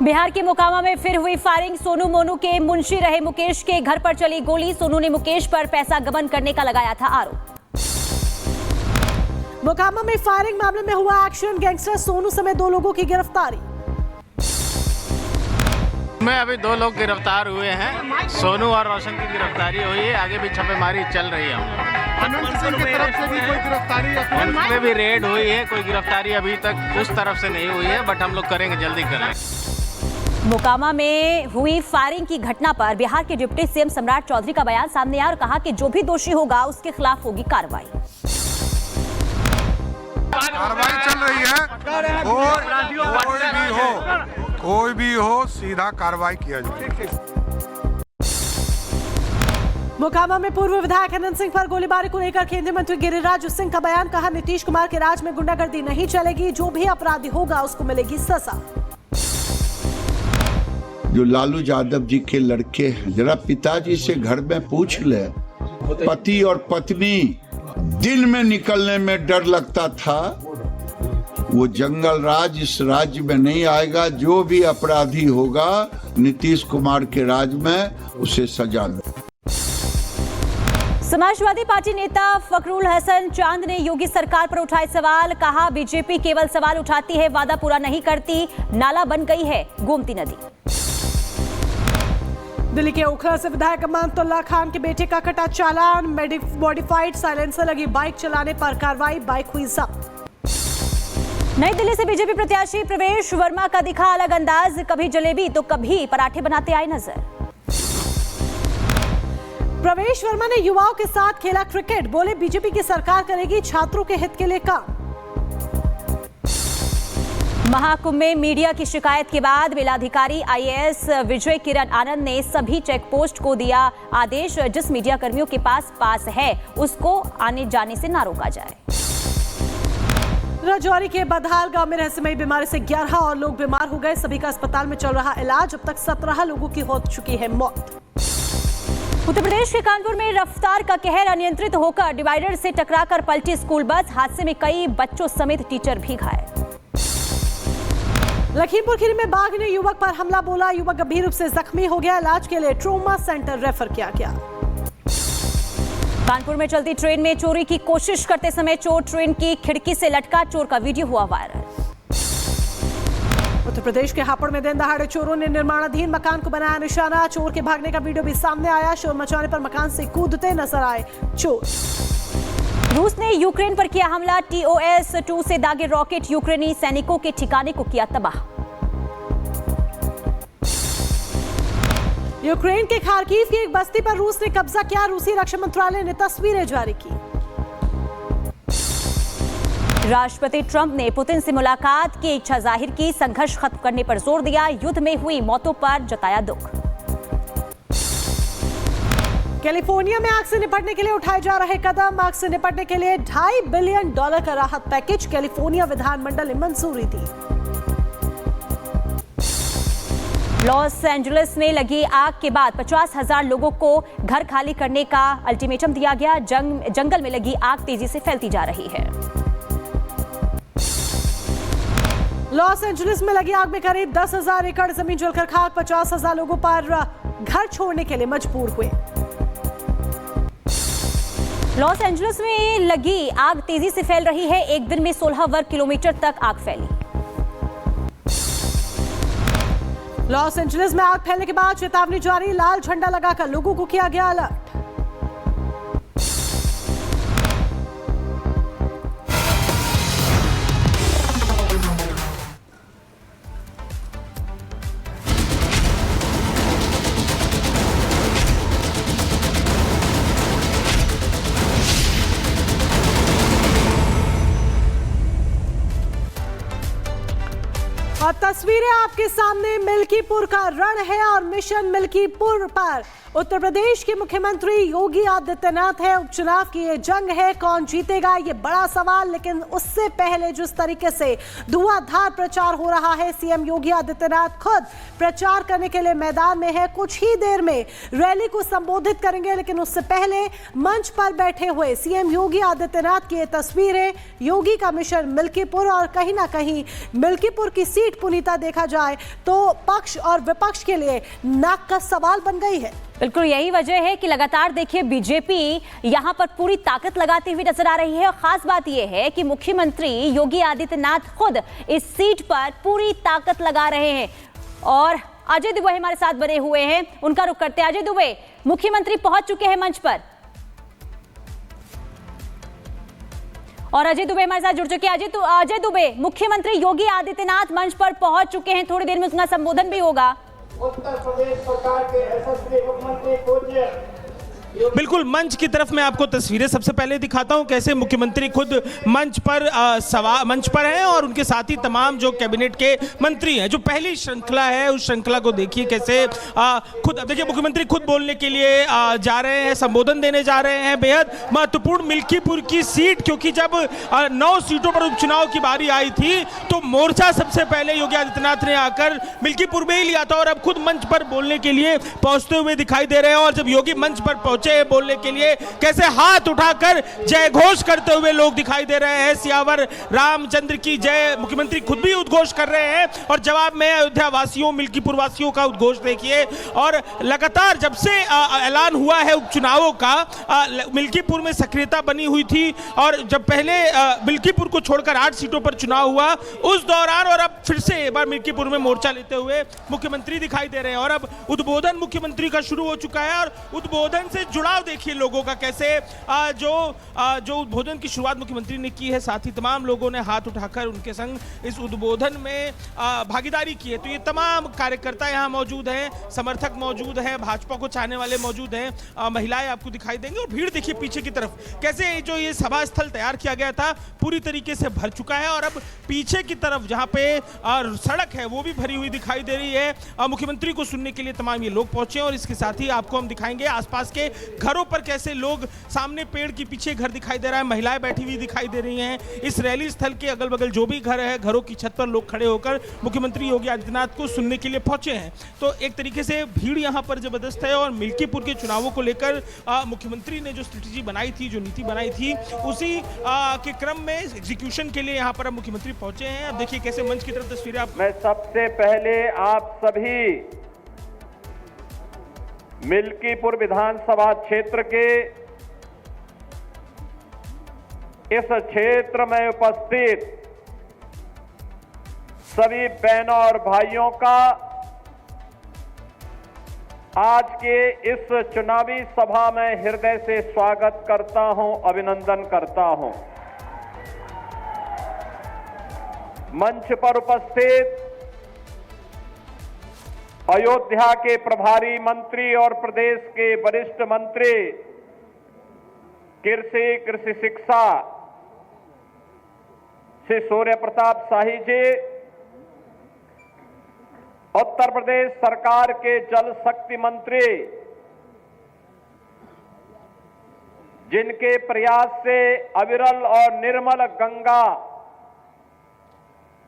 बिहार के मोकामा में फिर हुई फायरिंग। सोनू मोनू के मुंशी रहे मुकेश के घर पर चली गोली। सोनू ने मुकेश पर पैसा गबन करने का लगाया था आरोप। मोकामा में फायरिंग मामले में हुआ एक्शन। गैंगस्टर सोनू समेत 2 लोगों की गिरफ्तारी। में अभी 2 लोग गिरफ्तार हुए हैं। सोनू और रोशन की गिरफ्तारी हुई है। आगे भी छापेमारी चल रही है। अनंत सिंह की तरफ से भी कोई गिरफ्तारी उनमें भी रेड हुई है। कोई गिरफ्तारी अभी तक उस तरफ से नहीं हुई है, बट हम लोग करेंगे, जल्दी करेंगे। मोकामा में हुई फायरिंग की घटना पर बिहार के डिप्टी सीएम सम्राट चौधरी का बयान सामने आया और कहा कि जो भी दोषी होगा उसके खिलाफ होगी कार्रवाई। कार्रवाई चल रही है। कोई भी हो सीधा कार्रवाई किया जाए। मोकामा में पूर्व विधायक अनंत सिंह पर गोलीबारी को लेकर केंद्रीय मंत्री गिरिराज सिंह का बयान। कहा, नीतीश कुमार के राज में गुंडागर्दी नहीं चलेगी, जो भी अपराधी होगा उसको मिलेगी सजा। जो लालू यादव जी के लड़के हैं, जरा पिताजी से घर में पूछ ले। पति और पत्नी दिन में निकलने में डर लगता था, वो जंगल राज इस राज्य में नहीं आएगा। जो भी अपराधी होगा नीतीश कुमार के राज में उसे सजा दे। समाजवादी पार्टी नेता फखरुल हसन चांद ने योगी सरकार पर उठाए सवाल। कहा, बीजेपी केवल सवाल उठाती है, वादा पूरा नहीं करती। नाला बन गई है गोमती नदी। दिल्ली के ओखला से विधायक अमानतुल्लाह खान के बेटे का कटा चालान। मॉडिफाइड साइलेंसर लगी बाइक चलाने पर कार्रवाई, बाइक हुई जब्त। नई दिल्ली से बीजेपी प्रत्याशी प्रवेश वर्मा का दिखा अलग अंदाज। कभी जलेबी तो कभी पराठे बनाते आए नजर। प्रवेश वर्मा ने युवाओं के साथ खेला क्रिकेट। बोले, बीजेपी की सरकार करेगी छात्रों के हित के लिए काम। महाकुंभ में मीडिया की शिकायत के बाद मेलाधिकारी आईएएस विजय किरण आनंद ने सभी चेक पोस्ट को दिया आदेश। जिस मीडिया कर्मियों के पास है उसको आने जाने से ना रोका जाए। राजौरी के बदहाल गांव में रहस्यमयी बीमारी से 11 और लोग बीमार हो गए। सभी का अस्पताल में चल रहा इलाज। अब तक 17 लोगों की हो चुकी है मौत। उत्तर प्रदेश के कानपुर में रफ्तार का कहर अनियंत्रित होकर डिवाइडर से टकराकर पलटी स्कूल बस। हादसे में कई बच्चों समेत टीचर भी घायल। लखीमपुर खीरी में बाघ ने युवक पर हमला बोला। युवक गंभीर रूप से जख्मी हो गया। इलाज के लिए ट्रॉमा सेंटर रेफर किया गया। कानपुर में चलती ट्रेन में चोरी की कोशिश करते समय चोर ट्रेन की खिड़की से लटका। चोर का वीडियो हुआ वायरल। उत्तर प्रदेश के हापुड़ में दिन दहाड़े चोरों ने निर्माणाधीन मकान को बनाया निशाना। चोर के भागने का वीडियो भी सामने आया। शोर मचाने पर मकान से कूदते नजर आए चोर। रूस ने यूक्रेन पर किया हमला। TOS-2 से दागे रॉकेट यूक्रेनी सैनिकों के ठिकाने को किया तबाह। यूक्रेन के खार्किव की एक बस्ती पर रूस ने कब्जा किया। रूसी रक्षा मंत्रालय ने तस्वीरें जारी की। राष्ट्रपति ट्रंप ने पुतिन से मुलाकात की इच्छा जाहिर की। संघर्ष खत्म करने पर जोर दिया। युद्ध में हुई मौतों पर जताया दुख। कैलिफोर्निया में आग से निपटने के लिए उठाए जा रहे कदम। आग से निपटने के लिए $2.5 बिलियन का राहत पैकेज कैलिफोर्निया विधानमंडल ने मंजूरी दी। लॉस एंजलिस में लगी आग के बाद 50,000 लोगों को घर खाली करने का अल्टीमेटम दिया गया। जंगल में लगी आग तेजी से फैलती जा रही है। लॉस एंजलिस में लगी आग में करीब 10,000 एकड़ जमीन जलकर खाक। 50,000 लोगों पर घर छोड़ने के लिए मजबूर हुए। लॉस एंजलिस में लगी आग तेजी से फैल रही है। एक दिन में 16 वर्ग किलोमीटर तक आग फैली। लॉस एंजलिस में आग फैलने के बाद चेतावनी जारी। लाल झंडा लगाकर लोगों को किया गया अलर्ट। और तस्वीरें आपके सामने। मिल्कीपुर का रण है और मिशन मिल्कीपुर पर उत्तर प्रदेश के मुख्यमंत्री योगी आदित्यनाथ है। उपचुनाव की ये जंग है, कौन जीतेगा ये बड़ा सवाल। लेकिन उससे पहले जिस तरीके से धुआंधार प्रचार हो रहा है, सीएम योगी आदित्यनाथ खुद प्रचार करने के लिए मैदान में है। कुछ ही देर में रैली को संबोधित करेंगे, लेकिन उससे पहले मंच पर बैठे हुए सीएम योगी आदित्यनाथ की ये तस्वीरें। योगी का मिशन मिल्कीपुर और कहीं ना कहीं मिल्कीपुर की सीट सीट पुनीता देखा जाए तो पक्ष और विपक्ष के लिए नाक का सवाल बन गई है। बिल्कुल यही वजह है कि लगातार देखिए बीजेपी यहां पर पूरी ताकत लगाती हुई नजर आ रही है और खास बात यह है कि मुख्यमंत्री योगी आदित्यनाथ खुद इस सीट पर पूरी ताकत लगा रहे हैं। और अजय दुबे हमारे साथ बने हुए हैं, उनका रुख करते हैं। अजय दुबे, मुख्यमंत्री पहुंच चुके हैं मंच पर और अजय दुबे हमारे साथ जुड़ चुके हैं। अजय दुबे, मुख्यमंत्री योगी आदित्यनाथ मंच पर पहुंच चुके हैं, थोड़ी देर में उनका संबोधन भी होगा। उत्तर प्रदेश सरकार के यशस्वी मुख्यमंत्री पूज्य बिल्कुल मंच की तरफ मैं आपको तस्वीरें सबसे पहले दिखाता हूं, कैसे मुख्यमंत्री खुद मंच पर हैं और उनके साथ ही तमाम जो कैबिनेट के मंत्री हैं। जो पहली श्रृंखला है उस श्रृंखला को देखिए कैसे खुद देखिए मुख्यमंत्री खुद बोलने के लिए जा रहे हैं, संबोधन देने जा रहे हैं। बेहद महत्वपूर्ण मिल्कीपुर की सीट, क्योंकि जब 9 सीटों पर उपचुनाव की बारी आई थी तो मोर्चा सबसे पहले योगी आदित्यनाथ ने आकर मिल्कीपुर में ही लिया था और अब खुद मंच पर बोलने के लिए पहुंचते हुए दिखाई दे रहे हैं। और जब योगी मंच पर पहुंचे बोलने के लिए कैसे हाथ उठाकर जय घोष करते हुए लोग दिखाई दे रहे हैं। सियावर रामचंद्र की जय मुख्यमंत्री खुद भी उद्घोष कर रहे हैं और जवाब में अयोध्या वासियों, मिल्कीपुर वासियों का उद्घोष देखिए। और लगातार जब से ऐलान हुआ है उपचुनावों का, मिल्कीपुर में सक्रियता बनी हुई थी और जब पहले मिल्कीपुर को छोड़कर 8 सीटों पर चुनाव हुआ उस दौरान, और अब फिर से एक बार मिल्कीपुर में मोर्चा लेते हुए मुख्यमंत्री दिखाई दे रहे हैं। और अब उद्बोधन मुख्यमंत्री का शुरू हो चुका है और उद्बोधन से जुड़ाव देखिए लोगों का, कैसे जो उद्बोधन की शुरुआत मुख्यमंत्री ने की है, साथ ही तमाम लोगों ने हाथ उठाकर उनके संग इस उद्बोधन में भागीदारी की है। तो ये तमाम कार्यकर्ता यहाँ मौजूद हैं, समर्थक मौजूद हैं, भाजपा को चाहने वाले मौजूद हैं, महिलाएं आपको दिखाई देंगी और भीड़ देखिए पीछे की तरफ कैसे जो ये सभा स्थल तैयार किया गया था पूरी तरीके से भर चुका है। और अब पीछे की तरफ जहाँ पे सड़क है वो भी भरी हुई दिखाई दे रही है। मुख्यमंत्री को सुनने के लिए तमाम ये लोग पहुंचे और इसके साथ ही आपको हम दिखाएंगे आसपास के घरों पर कैसे लोग, सामने पेड़ के पीछे घर दिखाई दे रहा है, महिलाएं बैठी हुई दिखाई दे रही हैं। इस रैली स्थल के अगल बगल जो भी घर है, घरों की छत पर लोग खड़े होकर मुख्यमंत्री योगी आदित्यनाथ को सुनने के लिए पहुंचे हैं। तो एक तरीके से भीड़ यहां पर जबरदस्त है और मिल्कीपुर के चुनावों को लेकर मुख्यमंत्री ने जो स्ट्रेटेजी बनाई थी, जो नीति बनाई थी, उसी के क्रम में एग्जीक्यूशन के लिए यहां पर अब मुख्यमंत्री पहुंचे हैं। अब देखिए कैसे मंच की तरफ तस्वीरें आप। मैं सबसे पहले आप सभी मिल्कीपुर विधानसभा क्षेत्र के इस क्षेत्र में उपस्थित सभी बहनों और भाइयों का आज के इस चुनावी सभा में हृदय से स्वागत करता हूं, अभिनंदन करता हूं। मंच पर उपस्थित अयोध्या के प्रभारी मंत्री और प्रदेश के वरिष्ठ मंत्री कृषि शिक्षा श्री सूर्य प्रताप शाही जी, उत्तर प्रदेश सरकार के जल शक्ति मंत्री जिनके प्रयास से अविरल और निर्मल गंगा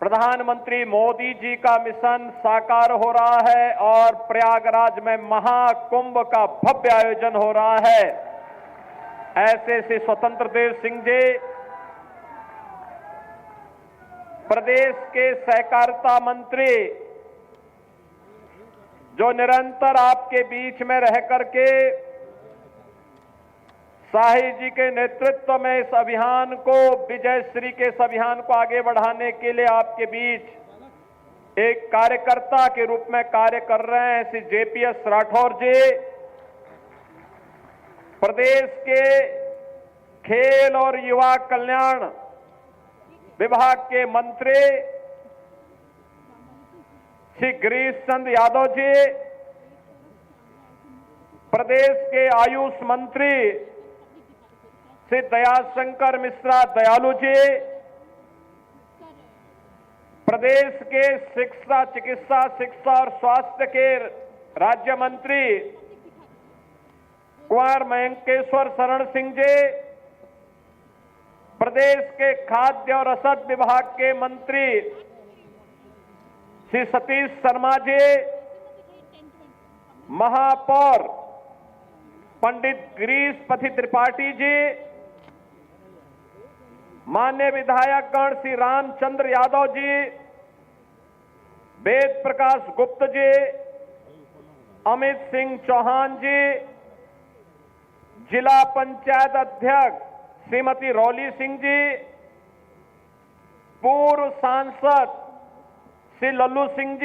प्रधानमंत्री मोदी जी का मिशन साकार हो रहा है और प्रयागराज में महाकुंभ का भव्य आयोजन हो रहा है, ऐसे श्री स्वतंत्र देव सिंह जी, प्रदेश के सहकारिता मंत्री जो निरंतर आपके बीच में रह करके शाही जी के नेतृत्व में इस अभियान को, विजय श्री के इस अभियान को आगे बढ़ाने के लिए आपके बीच एक कार्यकर्ता के रूप में कार्य कर रहे हैं श्री JPS राठौर जी, प्रदेश के खेल और युवा कल्याण विभाग के मंत्री श्री गिरीश चंद्र यादव जी, प्रदेश के आयुष मंत्री श्री दयाशंकर मिश्रा दयालु जी, प्रदेश के चिकित्सा और स्वास्थ्य के राज्य मंत्री कुंवर मयंकेश्वर शरण सिंह जी, प्रदेश के खाद्य और रसद विभाग के मंत्री श्री सतीश शर्मा जी, महापौर पंडित गिरीश पति त्रिपाठी जी, माननीय विधायकगण श्री रामचंद्र यादव जी, वेद प्रकाश गुप्त जी, अमित सिंह चौहान जी, जिला पंचायत अध्यक्ष श्रीमती रौली सिंह जी, पूर्व सांसद श्री लल्लू सिंह जी,